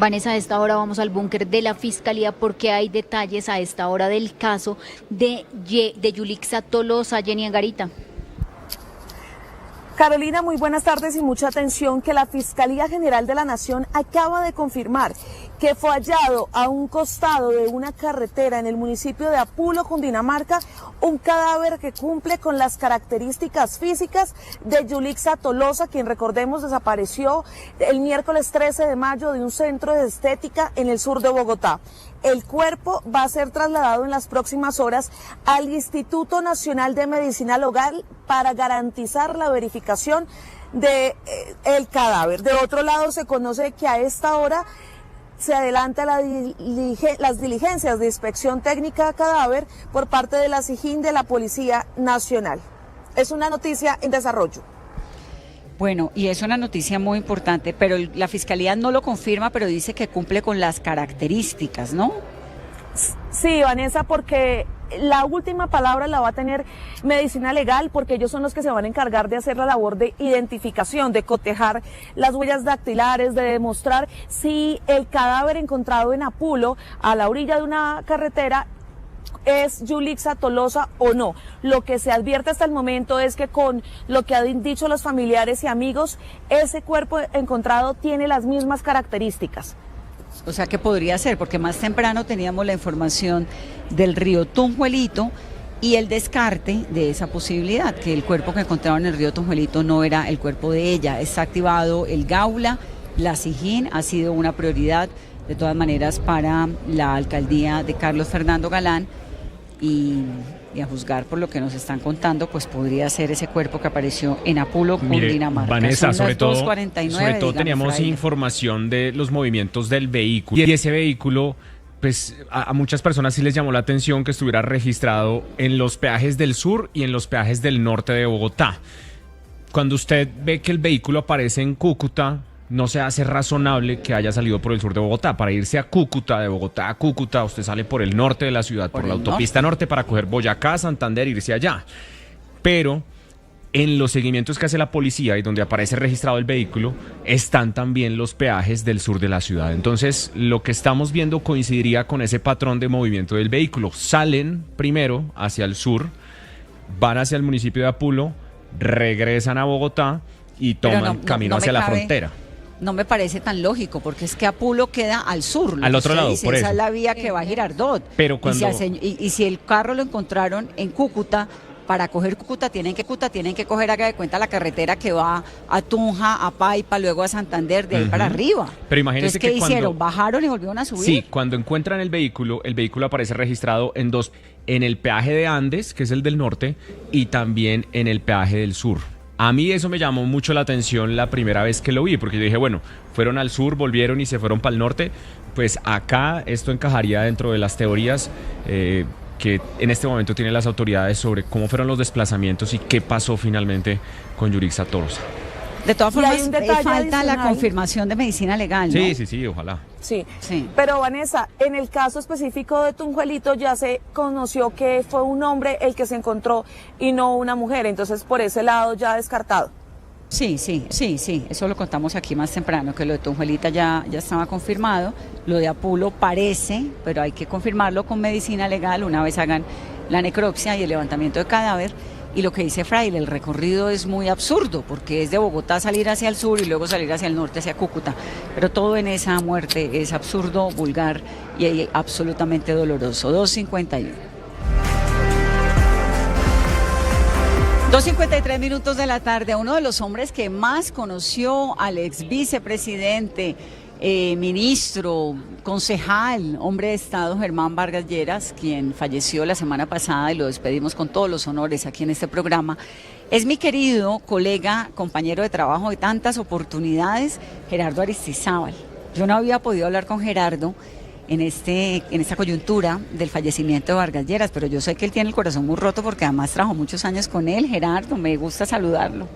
Vanessa, a esta hora vamos al búnker de la Fiscalía porque hay detalles a esta hora del caso de Yulixa Tolosa. Jenny Angarita. Carolina, muy buenas tardes y mucha atención que la Fiscalía General de la Nación acaba de confirmar que fue hallado a un costado de una carretera en el municipio de Apulo, Cundinamarca, un cadáver que cumple con las características físicas de Yulixa Tolosa, quien recordemos desapareció el miércoles 13 de mayo de un centro de estética en el sur de Bogotá. El cuerpo va a ser trasladado en las próximas horas al Instituto Nacional de Medicina Legal para garantizar la verificación de el cadáver. De otro lado, se conoce que a esta hora se adelanta las diligencias de inspección técnica de cadáver por parte de la SIJIN de la Policía Nacional. Es una noticia en desarrollo. Bueno, y es una noticia muy importante, pero la Fiscalía no lo confirma, pero dice que cumple con las características, ¿no? Sí, Vanessa, porque la última palabra la va a tener Medicina Legal, porque ellos son los que se van a encargar de hacer la labor de identificación, de cotejar las huellas dactilares, de demostrar si el cadáver encontrado en Apulo, a la orilla de una carretera, es Yulixa Tolosa o no. Lo que se advierte hasta el momento es que con lo que han dicho los familiares y amigos, ese cuerpo encontrado tiene las mismas características. O sea, que podría ser, porque más temprano teníamos la información del río Tunjuelito y el descarte de esa posibilidad, que el cuerpo que encontraron en el río Tunjuelito no era el cuerpo de ella. Está activado el Gaula, la SIJIN ha sido una prioridad de todas maneras para la alcaldía de Carlos Fernando Galán y a juzgar por lo que nos están contando, pues podría ser ese cuerpo que apareció en Apulo, Cundinamarca. Vanessa, sobre todo teníamos Fraile. Información de los movimientos del vehículo. Y ese vehículo, pues a muchas personas sí les llamó la atención que estuviera registrado en los peajes del sur y en los peajes del norte de Bogotá. Cuando usted ve que el vehículo aparece en Cúcuta, no se hace razonable que haya salido por el sur de Bogotá. Para irse a Cúcuta, de Bogotá a Cúcuta, usted sale por el norte de la ciudad, por la autopista norte para coger Boyacá, Santander e irse allá. Pero en los seguimientos que hace la policía y donde aparece registrado el vehículo, están también los peajes del sur de la ciudad. Entonces, lo que estamos viendo coincidiría con ese patrón de movimiento del vehículo. Salen primero hacia el sur, van hacia el municipio de Apulo, regresan a Bogotá y toman camino hacia la frontera. No me parece tan lógico, porque es que Apulo queda al sur. Al otro lado, dice, por eso. Esa es la vía que va a Girardot. Pero cuando... y si el carro lo encontraron en Cúcuta, para coger Cúcuta tienen que coger, haga de cuenta, la carretera que va a Tunja, a Paipa, luego a Santander, de ahí para arriba. Pero imagínense. Entonces, ¿qué que hicieron? ¿Bajaron y volvieron a subir? Sí, cuando encuentran el vehículo aparece registrado en dos, en el peaje de Andes, que es el del norte, y también en el peaje del sur. A mí eso me llamó mucho la atención la primera vez que lo vi, porque yo dije, bueno, fueron al sur, volvieron y se fueron para el norte. Pues acá esto encajaría dentro de las teorías que en este momento tienen las autoridades sobre cómo fueron los desplazamientos y qué pasó finalmente con Yulixa Tolosa. De todas formas, falta adicional. la confirmación de Medicina Legal, ¿no? Sí, ojalá. Sí, pero Vanessa, en el caso específico de Tunjuelito ya se conoció que fue un hombre el que se encontró y no una mujer, entonces por ese lado ya descartado. Sí, eso lo contamos aquí más temprano, que lo de Tunjuelita ya estaba confirmado, lo de Apulo parece, pero hay que confirmarlo con Medicina Legal una vez hagan la necropsia y el levantamiento de cadáver. Y lo que dice Fraile, el recorrido es muy absurdo, porque es de Bogotá salir hacia el sur y luego salir hacia el norte, hacia Cúcuta. Pero todo en esa muerte es absurdo, vulgar y absolutamente doloroso. 2:51. 2:53 minutos de la tarde. Uno de los hombres que más conoció al ex vicepresidente, ministro, concejal, hombre de Estado, Germán Vargas Lleras, quien falleció la semana pasada y lo despedimos con todos los honores aquí en este programa, es mi querido colega, compañero de trabajo de tantas oportunidades, Gerardo Aristizábal. Yo no había podido hablar con Gerardo en esta coyuntura del fallecimiento de Vargas Lleras, pero yo sé que él tiene el corazón muy roto porque además trabajó muchos años con él. Gerardo, me gusta saludarlo.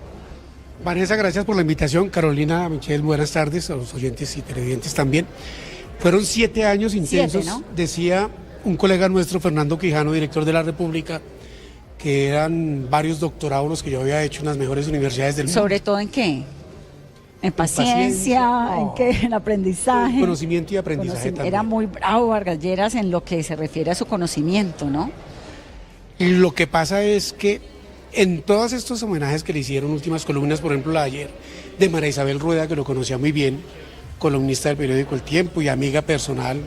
Vanessa, gracias por la invitación. Carolina, Michelle, buenas tardes, a los oyentes y televidentes también. Fueron 7 años intensos, ¿no? Decía un colega nuestro, Fernando Quijano, director de la República, que eran varios doctorados los que yo había hecho en las mejores universidades del mundo. ¿Sobre todo en qué? En paciencia, en aprendizaje. En conocimiento y aprendizaje también. Era muy bravo Vargas Lleras en lo que se refiere a su conocimiento, ¿no? Lo que pasa es que en todos estos homenajes que le hicieron, últimas columnas, por ejemplo la de ayer, de María Isabel Rueda, que lo conocía muy bien, columnista del periódico El Tiempo y amiga personal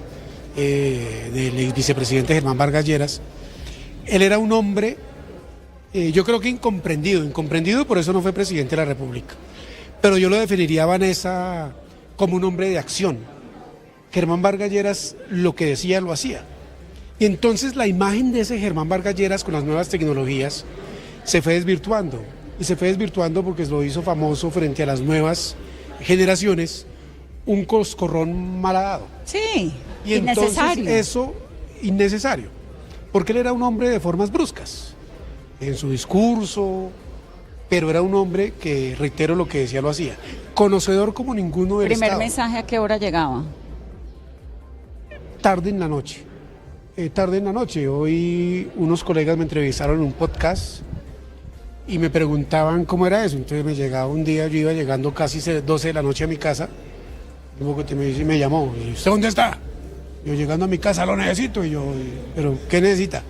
del ex vicepresidente Germán Vargas Lleras, él era un hombre, yo creo que incomprendido, por eso no fue presidente de la República. Pero yo lo definiría, Vanessa, como un hombre de acción. Germán Vargas Lleras lo que decía lo hacía. Y entonces la imagen de ese Germán Vargas Lleras con las nuevas tecnologías se fue desvirtuando. Y se fue desvirtuando porque lo hizo famoso frente a las nuevas generaciones, un coscorrón malhadado. Sí, y innecesario. Entonces eso, innecesario. Porque él era un hombre de formas bruscas en su discurso, pero era un hombre que, reitero lo que decía, lo hacía. Conocedor como ninguno del ¿Primer Estado. mensaje a qué hora llegaba? Tarde en la noche. Hoy unos colegas me entrevistaron en un podcast y me preguntaban cómo era eso. Entonces me llegaba un día, yo iba llegando casi 12 de la noche a mi casa. Me llamó, y ¿usted dónde está? Yo llegando a mi casa, lo necesito. Y yo, ¿pero qué necesita?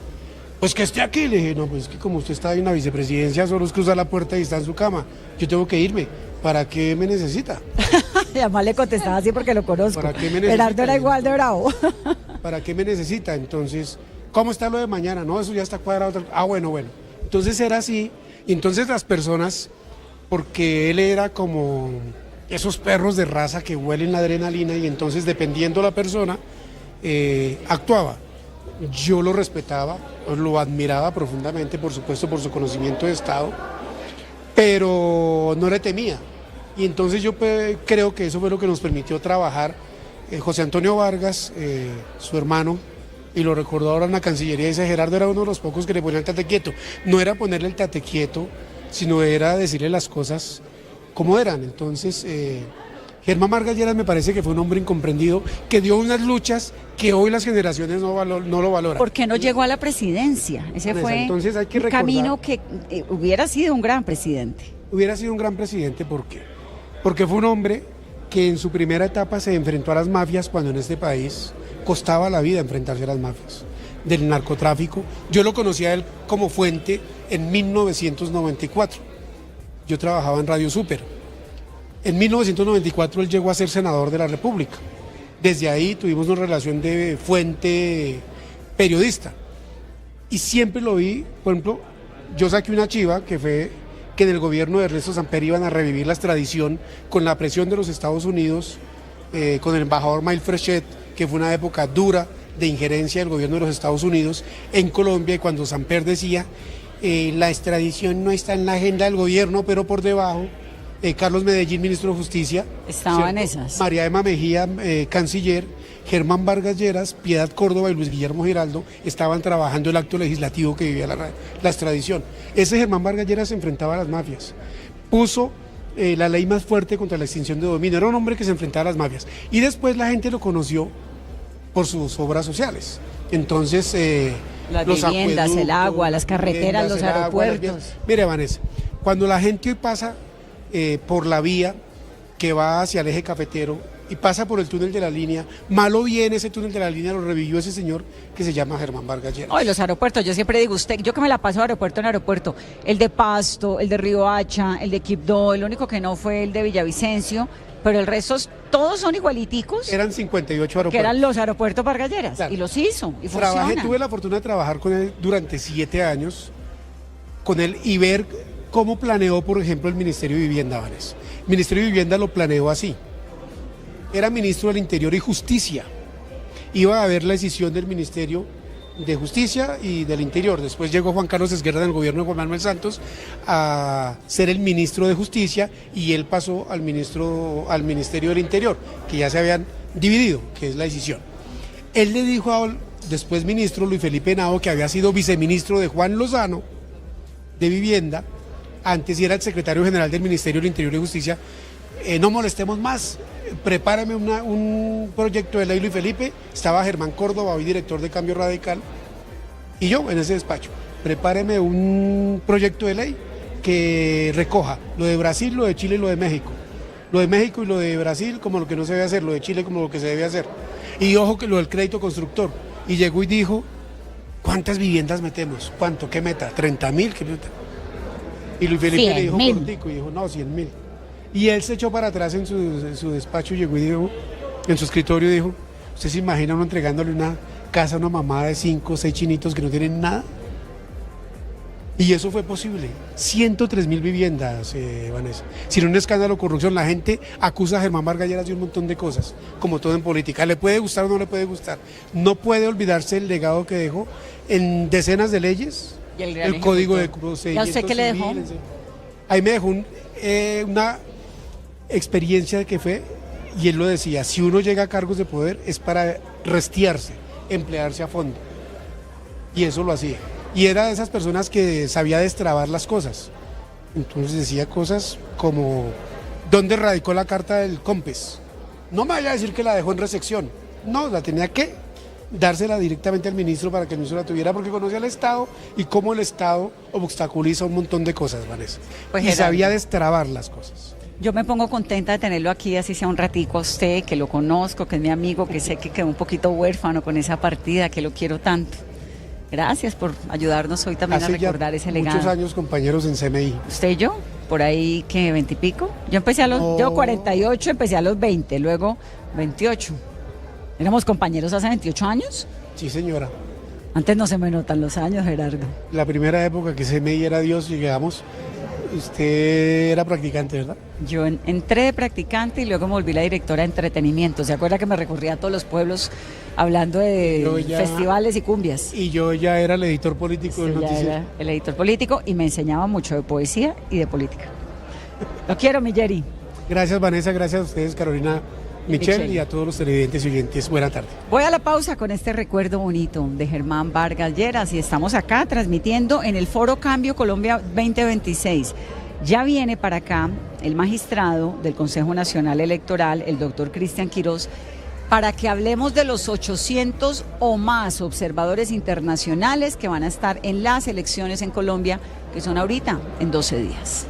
Pues que esté aquí. Le dije, no, pues que como usted está en la vicepresidencia, solo es cruzar la puerta y está en su cama. Yo tengo que irme. ¿Para qué me necesita? Y además le contestaba así porque lo conozco. ¿Para qué me necesita? Gerardo era igual de bravo. ¿Para qué me necesita? Entonces, ¿cómo está lo de mañana? No, eso ya está cuadrado. Ah, bueno. Entonces era así. Y entonces las personas, porque él era como esos perros de raza que huelen la adrenalina y entonces dependiendo la persona, actuaba. Yo lo respetaba, lo admiraba profundamente, por supuesto, por su conocimiento de Estado, pero no le temía. Y entonces yo creo que eso fue lo que nos permitió trabajar. José Antonio Vargas, su hermano, y lo recordó ahora en la Cancillería, dice, Gerardo era uno de los pocos que le ponían el tate quieto. No era ponerle el tate quieto, sino era decirle las cosas como eran. Entonces, Germán Vargas Lleras me parece que fue un hombre incomprendido, que dio unas luchas que hoy las generaciones no lo valoran. ¿Por qué no llegó a la presidencia? Ese fue entonces hay que un recordar, camino que hubiera sido un gran presidente. Hubiera sido un gran presidente, ¿por qué? Porque fue un hombre que en su primera etapa se enfrentó a las mafias cuando en este país costaba la vida enfrentarse a las mafias del narcotráfico. Yo lo conocí a él como fuente en 1994. Yo trabajaba en Radio Super. En 1994 él llegó a ser senador de la República. Desde ahí tuvimos una relación de fuente periodista. Y siempre lo vi, por ejemplo, yo saqué una chiva que fue que en el gobierno de Ernesto Samper iban a revivir la extradición con la presión de los Estados Unidos, con el embajador Mail Frechet, que fue una época dura de injerencia del gobierno de los Estados Unidos en Colombia, y cuando Samper decía, la extradición no está en la agenda del gobierno, pero por debajo, Carlos Medellín, ministro de Justicia, estaba en esas. María Emma Mejía, canciller, Germán Vargas Lleras, Piedad Córdoba y Luis Guillermo Giraldo estaban trabajando el acto legislativo que vivía la extradición. Ese Germán Vargas Lleras se enfrentaba a las mafias, puso la ley más fuerte contra la extinción de dominio, era un hombre que se enfrentaba a las mafias. Y después la gente lo conoció por sus obras sociales. Entonces, las los viviendas, el agua, las carreteras, los aeropuertos. Mire, Vanessa, cuando la gente hoy pasa por la vía que va hacia el eje cafetero y pasa por el túnel de la línea, malo bien ese túnel de la línea lo revivió ese señor que se llama Germán Vargas Lleras. Ay, los aeropuertos, yo siempre digo, yo que me la paso aeropuerto en aeropuerto, el de Pasto, el de Riohacha, el de Quibdó, el único que no fue el de Villavicencio, pero el resto todos son igualiticos. Eran 58 aeropuertos. Que eran los aeropuertos Vargas Lleras, claro. Y los hizo, y tuve la fortuna de trabajar con él durante 7 años, con él, y ver cómo planeó, por ejemplo, el Ministerio de Vivienda, Vanessa. El Ministerio de Vivienda lo planeó así. Era ministro del Interior y Justicia. Iba a haber la decisión del Ministerio de Justicia y del Interior. Después llegó Juan Carlos Esguerra del gobierno de Juan Manuel Santos a ser el ministro de Justicia y él pasó al Ministerio del Interior, que ya se habían dividido, que es la decisión. Él le dijo al después ministro Luis Felipe Henao, que había sido viceministro de Juan Lozano de Vivienda, antes y era el secretario general del Ministerio del Interior y Justicia, no molestemos más, prepárame un proyecto de ley, Luis Felipe. Estaba Germán Córdoba, hoy director de Cambio Radical, y yo en ese despacho, prepáreme un proyecto de ley que recoja lo de Brasil, lo de Chile y lo de México. Lo de México y lo de Brasil como lo que no se debe hacer, lo de Chile como lo que se debe hacer. Y ojo que lo del crédito constructor. Y llegó y dijo, ¿cuántas viviendas metemos? ¿Cuánto? ¿Qué meta? ¿30.000? ¿Qué meta? Y Luis Felipe le dijo cortico y dijo, no, 100.000. Y él se echó para atrás en su despacho y llegó y dijo, en su escritorio dijo, ¿usted se imagina uno entregándole una casa a una mamá de 5 o 6 chinitos que no tienen nada? Y eso fue posible. 103.000 viviendas, Vanessa. Sin un escándalo de corrupción, la gente acusa a Germán Vargas Lleras de un montón de cosas, como todo en política. ¿Le puede gustar o no le puede gustar? No puede olvidarse el legado que dejó en decenas de leyes, ¿Y el código de procedimientos. ¿Y a usted qué le dejó? Ahí me dejó una experiencia que fue, y él lo decía, si uno llega a cargos de poder es para restiarse, emplearse a fondo. Y eso lo hacía. Y era de esas personas que sabía destrabar las cosas. Entonces decía cosas como, ¿dónde radicó la carta del COMPES? No me vaya a decir que la dejó en recepción. No, la tenía que dársela directamente al ministro para que el ministro la tuviera, porque conocía al Estado y cómo el Estado obstaculiza un montón de cosas, Vanessa. Pues, y Gerardo, sabía destrabar las cosas. Yo me pongo contenta de tenerlo aquí, así sea un ratico a usted, que lo conozco, que es mi amigo, que sé que quedó un poquito huérfano con esa partida, que lo quiero tanto. Gracias por ayudarnos hoy también a recordar ese legado. Muchos años compañeros en CMI. ¿Usted y yo? Por ahí, ¿qué? ¿20 y pico? Yo empecé yo 48, empecé a los 20, luego 28. ¿Éramos compañeros hace 28 años? Sí, señora. Antes no se me notan los años, Gerardo. La primera época que CMI era Dios, llegamos, usted era practicante, ¿verdad? Yo entré de practicante y luego me volví la directora de entretenimiento. ¿Se acuerda que me recorría a todos los pueblos hablando de festivales y cumbias? Y yo ya era el editor político del noticiero. Era el editor político y me enseñaba mucho de poesía y de política. Lo quiero, mi Jerry. Gracias, Vanessa, gracias a ustedes, Carolina, Michelle, y a todos los televidentes y oyentes. Buena tarde. Voy a la pausa con este recuerdo bonito de Germán Vargas Lleras y estamos acá transmitiendo en el Foro Cambio Colombia 2026. Ya viene para acá el magistrado del Consejo Nacional Electoral, el doctor Cristian Quirós, para que hablemos de los 800 o más observadores internacionales que van a estar en las elecciones en Colombia, que son ahorita en 12 días.